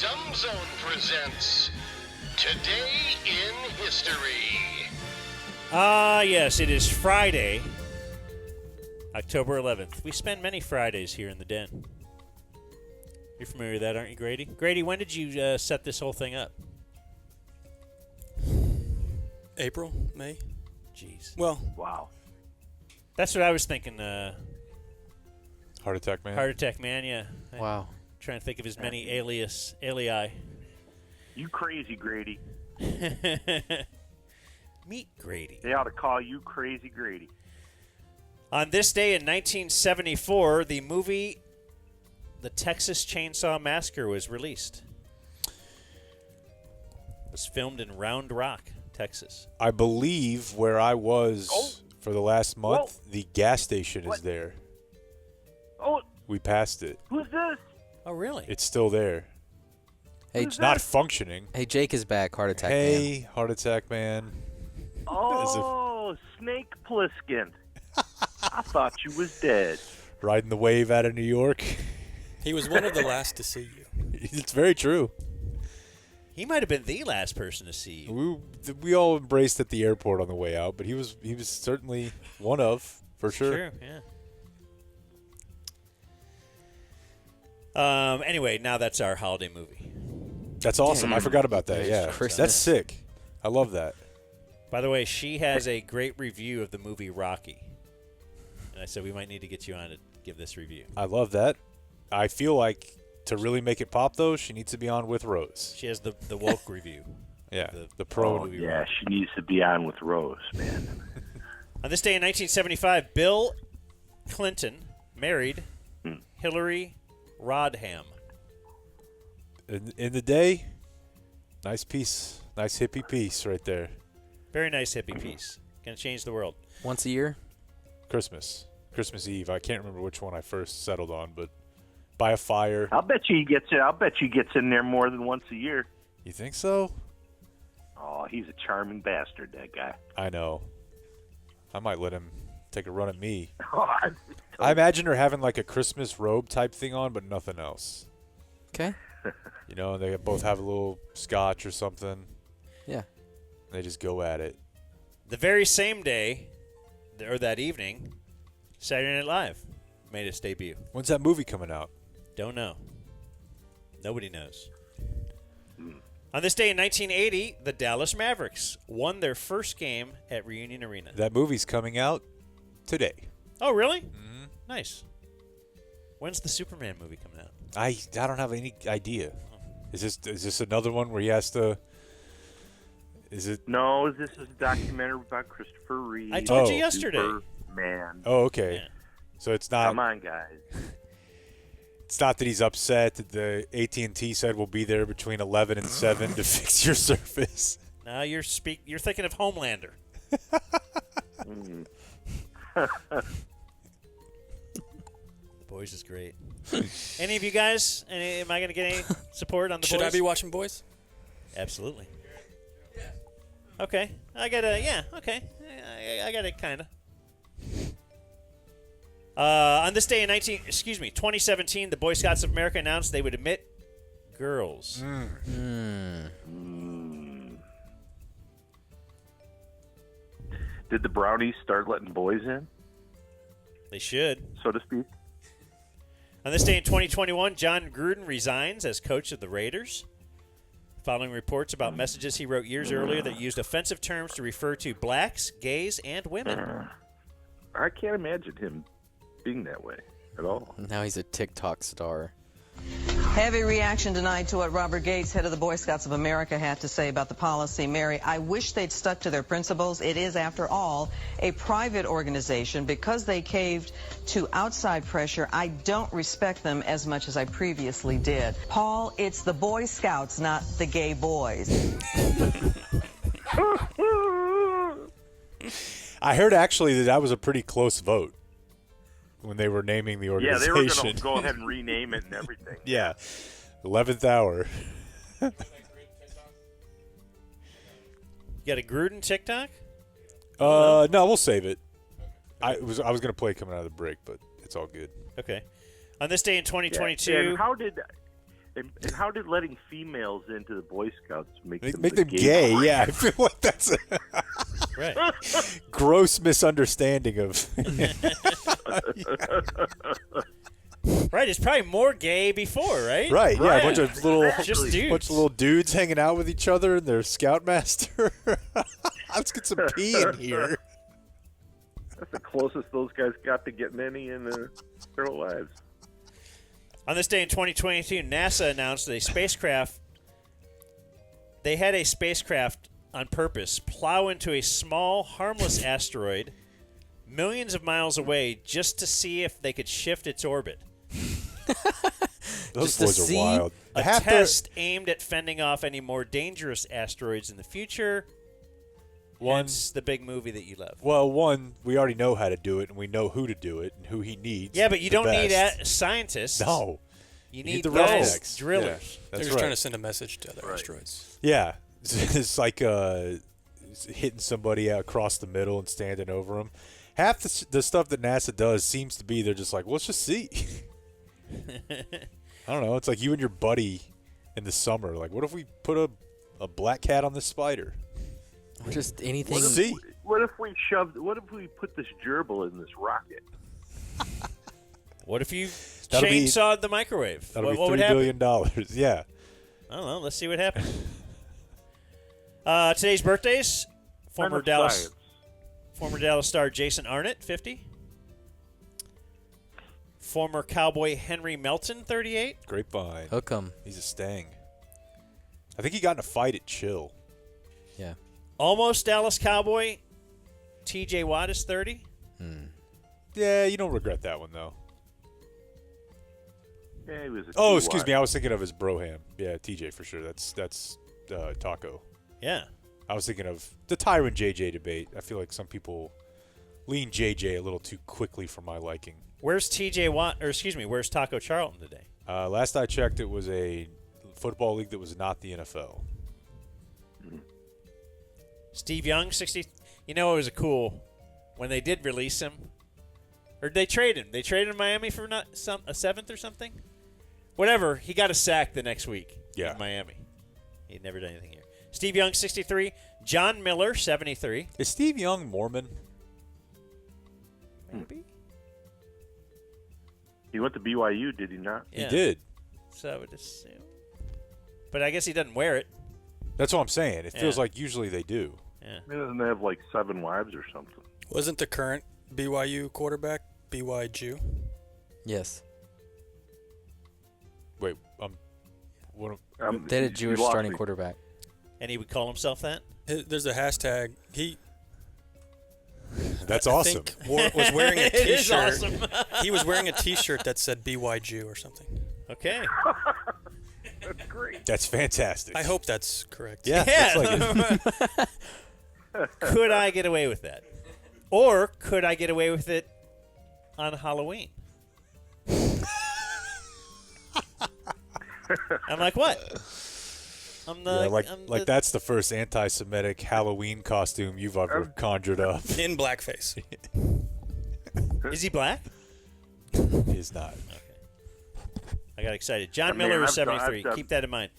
Dumbzone presents Today in History. Yes, it is Friday, October 11th. We spend many Fridays here in the den. You're familiar with that, aren't you, Grady? Grady, when did you set this whole thing up? April, May. Jeez. Well, Wow. That's what I was thinking. Heart Attack Man. Heart Attack Man, yeah. Wow. Trying to think of his many alii. You crazy, Grady. Meet Grady. They ought to call you Crazy Grady. On this day in 1974, the movie The Texas Chainsaw Massacre was released. It was filmed in Round Rock, Texas. I believe where I was for the last month, the gas station is there. Oh, We passed it. who's this? Oh, really? It's still there. Hey, Who's Not that? functioning. hey, Jake is back. Heart attack. Hey, Heart Attack Man. Oh, Snake Plissken. I thought you was dead. Riding the wave out of New York. he was one of the last to see you. It's very true. He might have been the last person to see you. We all embraced at the airport on the way out, but he was certainly one of, for sure. Sure, yeah. Anyway, now that's our holiday movie. That's awesome. I forgot about that. It's Yeah, Christmas. that's sick. I love that. By the way, she has a great review of the movie Rocky. And I said we might need to get you on to give this review. I love that. I feel like to really make it pop, though, she needs to be on with Rose. She has the woke review. Yeah, The- the pro. Oh, yeah, she needs to be on with Rose, man. On this day in 1975, Bill Clinton married Hillary Rodham. In the day, nice piece. Nice hippie piece right there. Very nice hippie piece. Gonna change the world. Once a year. Christmas Eve. I can't remember which one I first settled on, but by a fire. I'll bet you he gets it. I'll bet you he gets in there more than once a year. You think so? Oh, he's a charming bastard, that guy. I know. I might let him take a run at me. Oh, I imagine her having like a Christmas robe type thing on, but nothing else. Okay. You know, they both have a little scotch or something. Yeah. They just go at it. The very same day, or that evening, Saturday Night Live made its debut. When's that movie coming out? Don't know. Nobody knows. On this day in 1980, the Dallas Mavericks won their first game at Reunion Arena. That movie's coming out today. Oh, really? Mm-hmm. Nice. When's the Superman movie coming out? I don't have any idea. Is this another one where he has to? Is it? No, this is a documentary about Christopher Reeve. I told you Oh. yesterday. Superman. Oh, okay. Yeah. So it's not. Come on, guys. It's not that he's upset that the AT&T said we'll be there between 11 and 7 to fix your Surface. Now you're thinking of Homelander. The Boys is great. Any of you guys? Am I going to get any support on the Should Boys? I be watching Boys? Absolutely. Okay. I got to, yeah, okay. I got it kind of. On this day in 2017, the Boy Scouts of America announced they would admit girls. Did the Brownies start letting boys in, They should. so to speak? On this day in 2021, John Gruden resigns as coach of the Raiders, following reports about messages he wrote years earlier that used offensive terms to refer to blacks, gays, and women. I can't imagine him being that way at all. Now he's a TikTok star. Heavy reaction tonight to what Robert Gates, head of the Boy Scouts of America, had to say about the policy. Mary, I wish they'd stuck to their principles. It is, after all, a private organization. Because they caved to outside pressure, I don't respect them as much as I previously did. Paul, it's the Boy Scouts, not the gay boys. I heard actually that was a pretty close vote when they were naming the Yeah, organization. they were going to go ahead and rename it and everything. Yeah, 11th hour. You got a Gruden TikTok? No, we'll save it. I was going to play coming out of the break, but it's all good. Okay. On this day in 2022, Yeah, and how did And how did letting females into the Boy Scouts make them gay? Yeah, I feel like that's a Right. gross misunderstanding of. Right. It's probably more gay before, right? Right, yeah, a bunch of little, Just dudes. bunch of little dudes hanging out with each other and their scoutmaster. Let's get some pee in here. That's the closest those guys got to getting any in their lives. On this day in 2022, NASA announced that they had a spacecraft on purpose plow into a small, harmless asteroid millions of miles away just to see if they could shift its orbit. Those Just to boys are see wild. A test aimed at fending off any more dangerous asteroids in the future. Hence the big movie that you love. Well, one, we already know how to do it, and we know who to do it, and who he needs. Yeah, but you the don't need best. scientists. No. You need the guys, rednecks. drillers. Yeah, They're that's just right. trying to send a message to other asteroids. Yeah. It's like hitting somebody across the middle and standing over them. Half the stuff that NASA does seems to be they're just like, well, let's just see. I don't know. It's like you and your buddy in the summer. Like, what if we put a black cat on this spider? Or just anything. Let's see. What if we put this gerbil in this rocket? What if you That'll be- chainsawed the microwave? That'll What would be $3 happen? billion. Yeah. I don't know. Let's see what happens. Today's birthdays: former Kind of Dallas science. star Jason Arnott, 50. Former cowboy Henry Melton, 38. Grapevine. Hook 'em. He's a Stang. I think he got in a fight at Chill. Yeah. Almost Dallas Cowboy TJ Watt is 30. Yeah, you don't regret that one, though. Yeah, he was a Oh, TY. excuse me. I was thinking of his Broham. Yeah, TJ for sure. That's Taco. Yeah. I was thinking of the Tyron JJ debate. I feel like some people lean JJ a little too quickly for my liking. Where's TJ Watt? Or excuse me, where's Taco Charlton today? Last I checked, it was a football league that was not the NFL. Steve Young, 60. You know, it was cool when they did release him. Or did they trade him? They traded him Miami for a 7th or something? Whatever. He got a sack the next week Yeah. in Miami. He'd never done anything here. Steve Young, 63. John Miller, 73. Is Steve Young Mormon? Maybe. He went to BYU, did he not? Yeah. He did. So I would assume. But I guess he doesn't wear it. That's what I'm saying. It feels Yeah. like usually they do. Yeah. He doesn't have like 7 wives or something. Wasn't the current BYU quarterback BY Jew? Yes. Wait, what? They had a you Jewish lost starting me. quarterback. And he would call himself that? There's a hashtag. He That's I awesome. think was wearing a It is T-shirt. awesome. He was wearing a T-shirt that said BY Jew or something. Okay. That's great. That's fantastic. I hope that's correct. Yeah. That's like Could I get away with that? Or could I get away with it on Halloween? I'm like, what? I'm the like that's the first anti-Semitic Halloween costume you've ever conjured up. In blackface. Is he black? Is not. I got excited. John Man, Miller is I've done- 73. I've done- Keep that in mind.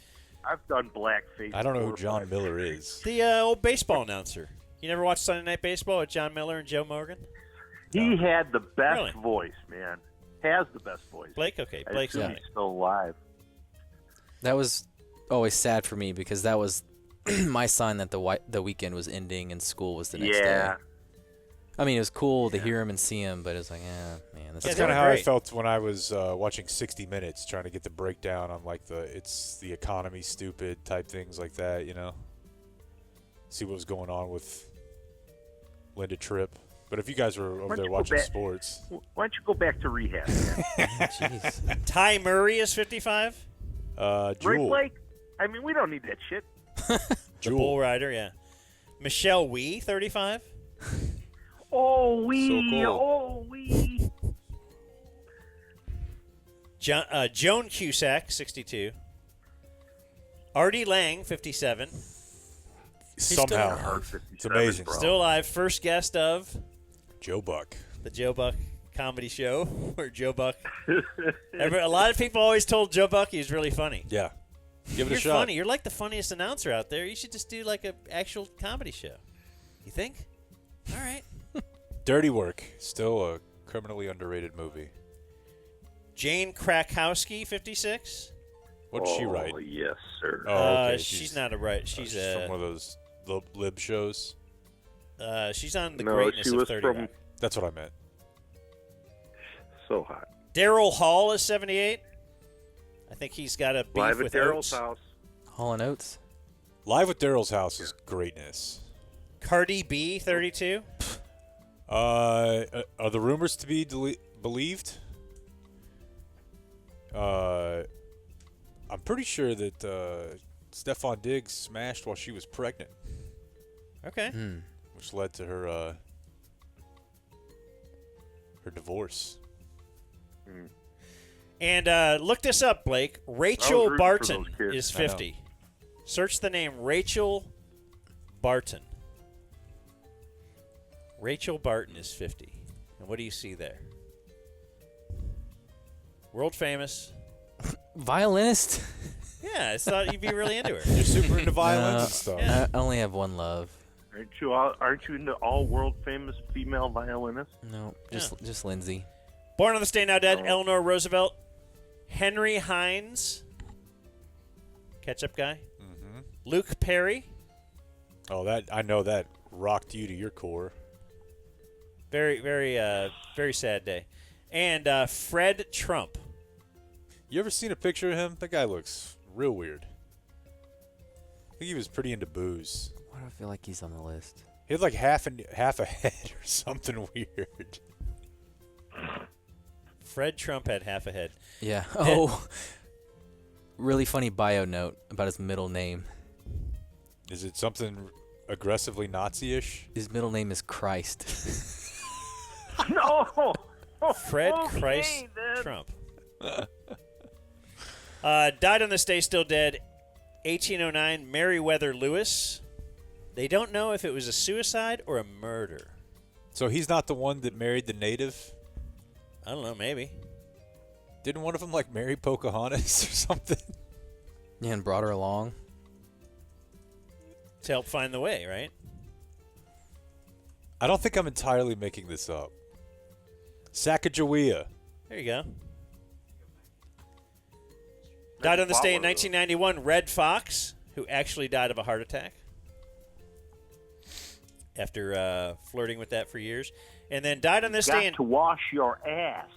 I've done blackface. I don't know 4 who or John 5 Miller times. is. The old baseball announcer. You never watched Sunday Night Baseball with John Miller and Joe Morgan? He had the best Really? voice, man. Has the best voice. Blake? Okay. I Blake's assume all he's right. still alive. That was always sad for me because that was my sign that the weekend was ending and school was the next Yeah. day. I mean, it was cool to hear him and see him, but it was like, man, this Yeah, is they Kind were of how I great. felt when I was watching 60 Minutes, trying to get the breakdown on like it's the economy stupid type things like that, you know. See what was going on with Linda Tripp. But if you guys were over Why don't there you go watching back- sports, Why don't you go back to rehab? man? Jeez. Ty Murray is 55. Right, Jewel, Blake? I mean, we don't need that shit. The bull rider, yeah. Michelle Wee, 35. Oh, we. So cool. Oh, we. Joan Cusack, 62. Artie Lang, 57. somehow, it's amazing. Bro. Still alive. First guest of Joe Buck. the Joe Buck comedy show where Joe Buck. A lot of people always told Joe Buck he was really funny. Yeah. Give it You're a shot. funny. You're like the funniest announcer out there. You should just do like an actual comedy show. You think? All right. Dirty Work. Still a criminally underrated movie. Jane Krakowski, 56. What did she write? Yes, sir. Oh, okay. She's not a right. She's from one of those lib shows. She's on The No, Greatness she of was 30 from- Rock. That's what I meant. So hot. Daryl Hall is 78. I think he's got a beef Live at with Daryl's Oates. house. Hall and Oates. Live at Daryl's house is greatness. Cardi B, 32. Are the rumors to be believed? I'm pretty sure that Stefon Diggs smashed while she was pregnant, Okay. which led to her divorce. And look this up, Blake. Rachel rooting for Barton those kids. is I know. 50. Search the name Rachel Barton. Rachel Barton is 50. And what do you see there? World famous. Violinist? Yeah, I thought you'd be really into her. You're super into violins No, and stuff. Yeah. I only have one love. Aren't you into all world famous female violinists? No, just Lindsay. Born on this day, now dead, Eleanor Roosevelt. Henry Hines. Ketchup guy. Mm-hmm. Luke Perry. Oh, that I know that rocked you to your core. Very, very, very sad day. And Fred Trump. You ever seen a picture of him? That guy looks real weird. I think he was pretty into booze. Why do I feel like he's on the list? He had like half a head or something weird. Fred Trump had half a head. Yeah. Oh. Really funny bio note about his middle name. Is it something aggressively Nazi-ish? His middle name is Christ. No. Fred Okay, Christ then. Trump. Died on this day, still dead. 1809, Meriwether Lewis. They don't know if it was a suicide or a murder. So he's not the one that married the native? I don't know, maybe. Didn't one of them like marry Pocahontas or something? Yeah, and brought her along. To help find the way, right? I don't think I'm entirely making this up. Sacagawea. There you go. Died on this day in follow. 1991, Red Fox, who actually died of a heart attack after flirting with that for years. And then died on this day in to wash your ass.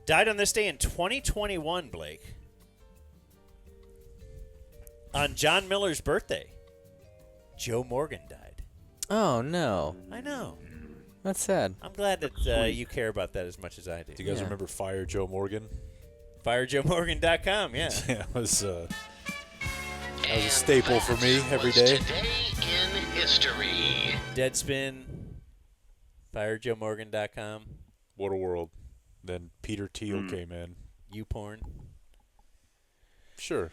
Died on this day in 2021, Blake. On John Miller's birthday, Joe Morgan died. Oh, no. I know. That's sad. I'm glad that you care about that as much as I do. Do you guys Yeah. remember Fire Joe Morgan? FireJoeMorgan.com, yeah. Yeah, it was a And staple for me that every was day. Today in history. Deadspin, FireJoeMorgan.com, what a world. Then Peter Thiel came in. YouPorn. Sure.